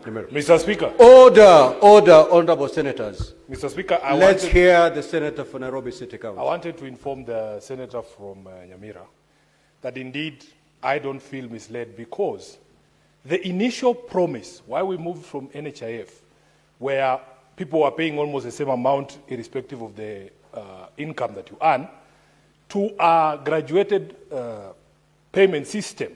Mr. Speaker. Order, honorable senators. Mr. Speaker, let's hear the senator for Nairobi City Council. I wanted to inform the senator from Nyamira that indeed I don't feel misled, because the initial promise, why we moved from NHIF, where people were paying almost the same amount irrespective of the income that you earn, to a graduated payment system,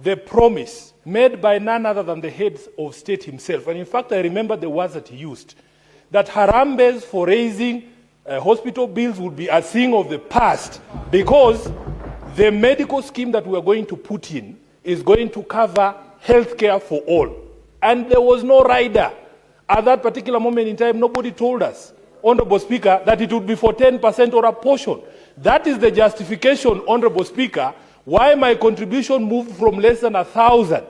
the promise made by none other than the head of state himself, and in fact I remember the words that he used, that harambes for raising hospital bills would be a thing of the past, because the medical scheme that we are going to put in is going to cover health care for all. And there was no rider. At that particular moment in time, nobody told us, Honorable Speaker, that it would be for 10% or a portion. That is the justification, Honorable Speaker, why my contribution moved from less than 1,000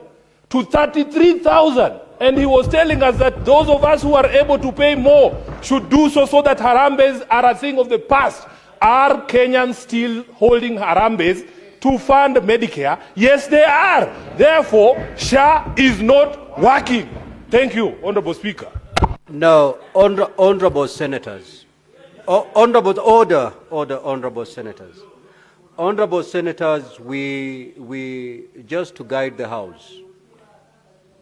to 33,000. And he was telling us that those of us who are able to pay more should do so, so that harambes are a thing of the past. Are Kenyans still holding harambes to fund Medicare? Yes, they are. Therefore, SHA is not working. Thank you, Honorable Speaker. Now, honorable senators. Honorable senators. Honorable senators, we just to guide the House,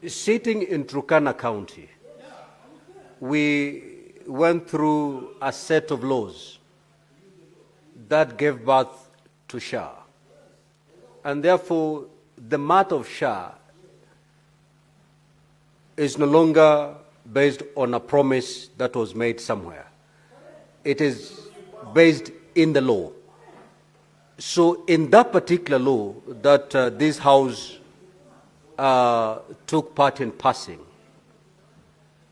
sitting in Turkana County, we went through a set of laws that gave birth to SHA. And therefore, the matter of SHA is no longer based on a promise that was made somewhere. It is based in the law. So in that particular law that this House took part in passing,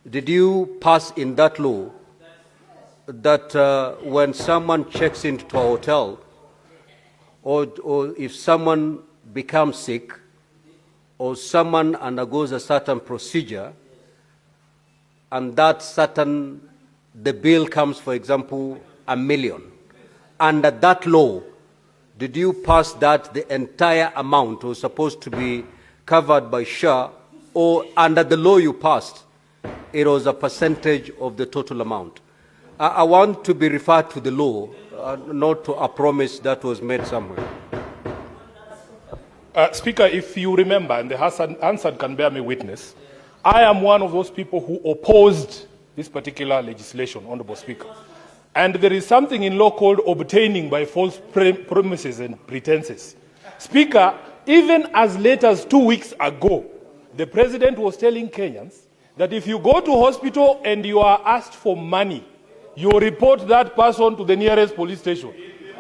did you pass in that law that when someone checks into a hotel, or if someone becomes sick, or someone undergoes a certain procedure, and that certain, the bill comes, for example, $1 million, under that law, did you pass that the entire amount was supposed to be covered by SHA, or under the law you passed, it was a percentage of the total amount? I want to be referred to the law, not to a promise that was made somewhere. Speaker, if you remember, and the answer can bear me witness, I am one of those people who opposed this particular legislation, Honorable Speaker. And there is something in law called obtaining by false promises and pretenses. Speaker, even as late as 2 weeks ago, the President was telling Kenyans that if you go to hospital and you are asked for money, you report that person to the nearest police station.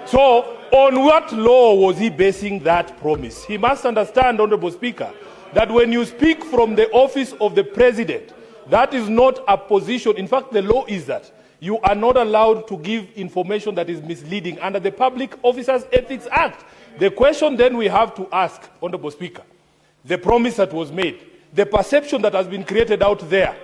So, on what law was he basing that promise? He must understand, Honorable Speaker, that when you speak from the office of the President, that is not a position. In fact, the law is that you are not allowed to give information that is misleading under the Public Officers Ethics Act. The question then we have to ask, Honorable Speaker, the promise that was made, the perception that has been created out there,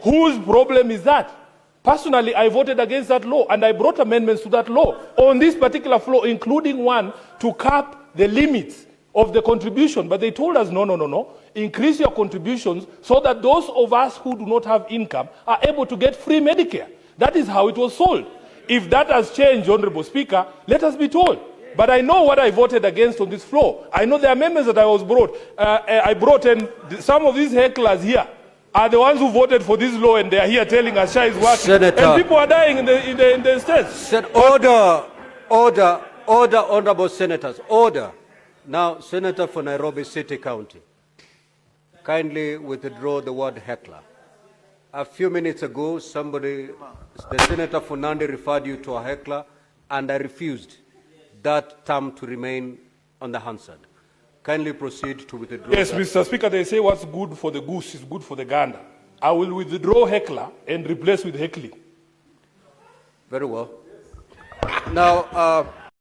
whose problem is that? Personally, I voted against that law, and I brought amendments to that law on this particular floor, including one to cap the limits of the contribution. But they told us, no, increase your contributions so that those of us who do not have income are able to get free Medicare. That is how it was sold. If that has changed, Honorable Speaker, let us be told. But I know what I voted against on this floor. I know the amendments that I brought, and some of these hecklers here are the ones who voted for this law, and they are here telling us SHA is working. Senator, and people are dying in the states. Order, honorable senators, order. Now, Senator for Nairobi City County, kindly withdraw the word heckler. A few minutes ago, the Senator for Nandi referred you to a heckler, and I refused that term to remain unanswered. Kindly proceed to withdraw. Yes, Mr. Speaker, they say what's good for the goose is good for the gander. I will withdraw heckler and replace with heckling. Very well. Now,